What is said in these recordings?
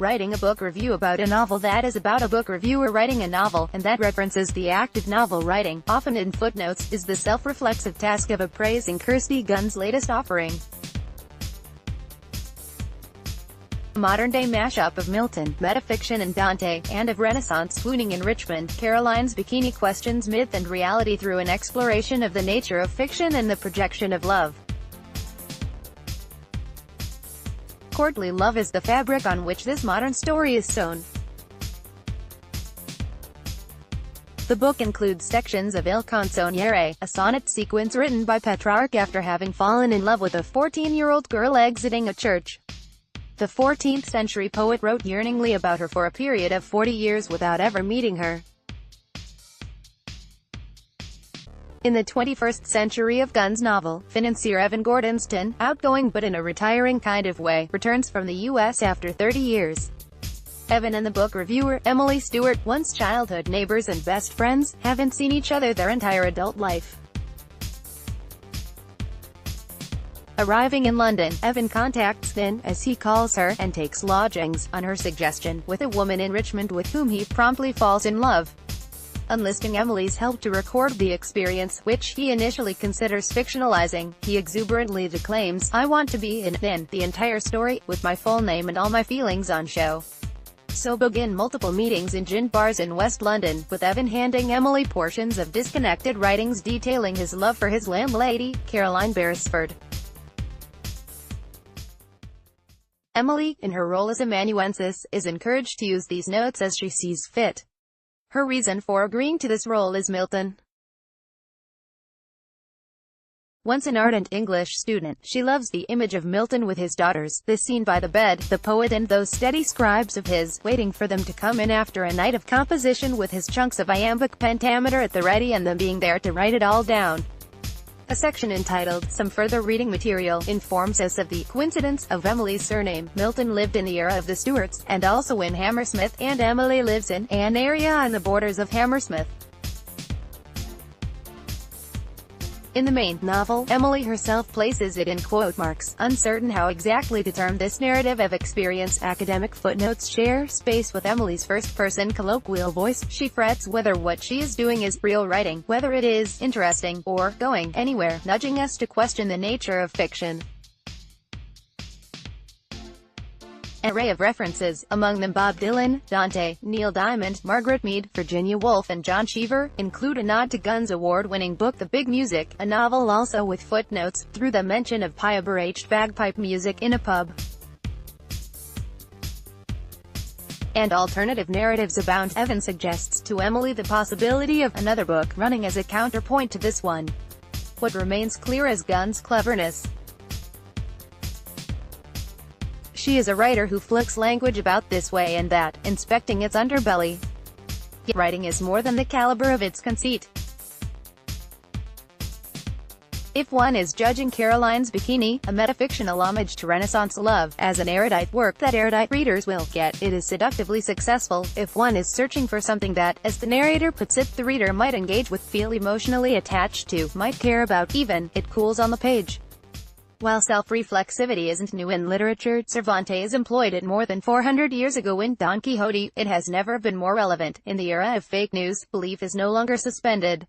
writing a book review about a novel that is about a book reviewer writing a novel, and that references the act of novel writing, often in footnotes, is the self-reflexive task of appraising Kirsty Gunn's latest offering. A modern-day mashup of Milton, metafiction and Dante, and of Renaissance swooning in Richmond, Caroline's Bikini questions myth and reality through an exploration of the nature of fiction and the projection of love. Courtly love is the fabric on which this modern story is sewn. The book includes sections of Il Canzoniere, a sonnet sequence written by Petrarch after having fallen in love with a 14-year-old girl exiting a church. The 14th-century poet wrote yearningly about her for a period of 40 years without ever meeting her. In the 21st century of Gunn's novel, financier Evan Gordonston, outgoing but in a retiring kind of way, returns from the U.S. after 30 years. Evan and the book reviewer, Emily Stewart, once childhood neighbors and best friends, haven't seen each other their entire adult life. Arriving in London, Evan contacts Thin, as he calls her, and takes lodgings, on her suggestion, with a woman in Richmond with whom he promptly falls in love. Enlisting Emily's help to record the experience, which he initially considers fictionalizing, he exuberantly declaims, "I want to be in Thin, the entire story, with my full name and all my feelings on show." So begin multiple meetings in gin bars in West London, with Evan handing Emily portions of disconnected writings detailing his love for his landlady, Caroline Beresford. Emily, in her role as amanuensis, is encouraged to use these notes as she sees fit. Her reason for agreeing to this role is Milton. Once an ardent English student, she loves the image of Milton with his daughters, this scene by the bed, the poet and those steady scribes of his, waiting for them to come in after a night of composition with his chunks of iambic pentameter at the ready and them being there to write it all down. A section entitled, "Some Further Reading Material," informs us of the coincidence of Emily's surname. Milton lived in the era of the Stuarts, and also in Hammersmith, and Emily lives in an area on the borders of Hammersmith. In the main novel, Emily herself places it in quote marks, uncertain how exactly to term this narrative of experience. Academic footnotes share space with Emily's first-person colloquial voice. She frets whether what she is doing is real writing, whether it is interesting, or going anywhere, nudging us to question the nature of fiction. An array of references, among them Bob Dylan, Dante, Neil Diamond, Margaret Mead, Virginia Woolf and John Cheever, include a nod to Gunn's award-winning book The Big Music, a novel also with footnotes, through the mention of pie-barraged bagpipe music in a pub. And alternative narratives abound. Evan suggests to Emily the possibility of another book, running as a counterpoint to this one. What remains clear is Gunn's cleverness. She is a writer who flicks language about this way and that, inspecting its underbelly. Yet writing is more than the caliber of its conceit. If one is judging Caroline's Bikini, a metafictional homage to Renaissance love, as an erudite work that erudite readers will get, it is seductively successful. If one is searching for something that, as the narrator puts it, the reader might engage with, feel emotionally attached to, might care about, even, it cools on the page. While self-reflexivity isn't new in literature, Cervantes employed it more than 400 years ago in Don Quixote, it has never been more relevant. In the era of fake news, belief is no longer suspended.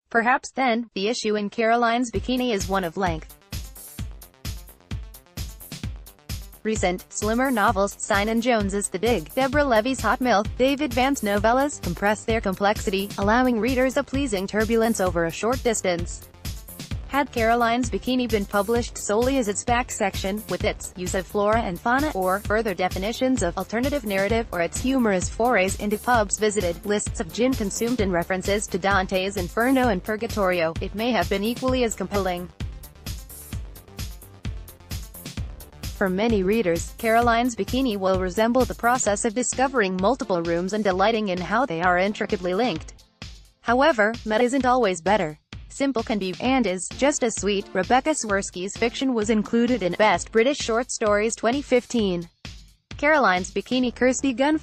Perhaps, then, the issue in Caroline's Bikini is one of length. Recent, slimmer novels, Sinan Jones's The Dig, Deborah Levy's Hot Milk, David Van's novellas, compress their complexity, allowing readers a pleasing turbulence over a short distance. Had Caroline's Bikini been published solely as its back section, with its use of flora and fauna, or further definitions of alternative narrative, or its humorous forays into pubs visited, lists of gin consumed and references to Dante's Inferno and Purgatorio, it may have been equally as compelling. For many readers, Caroline's Bikini will resemble the process of discovering multiple rooms and delighting in how they are intricately linked. However, meta isn't always better. Simple can be, and is, just as sweet. Rebecca Swirsky's fiction was included in Best British Short Stories 2015. Caroline's Bikini. Kirsty Gunn.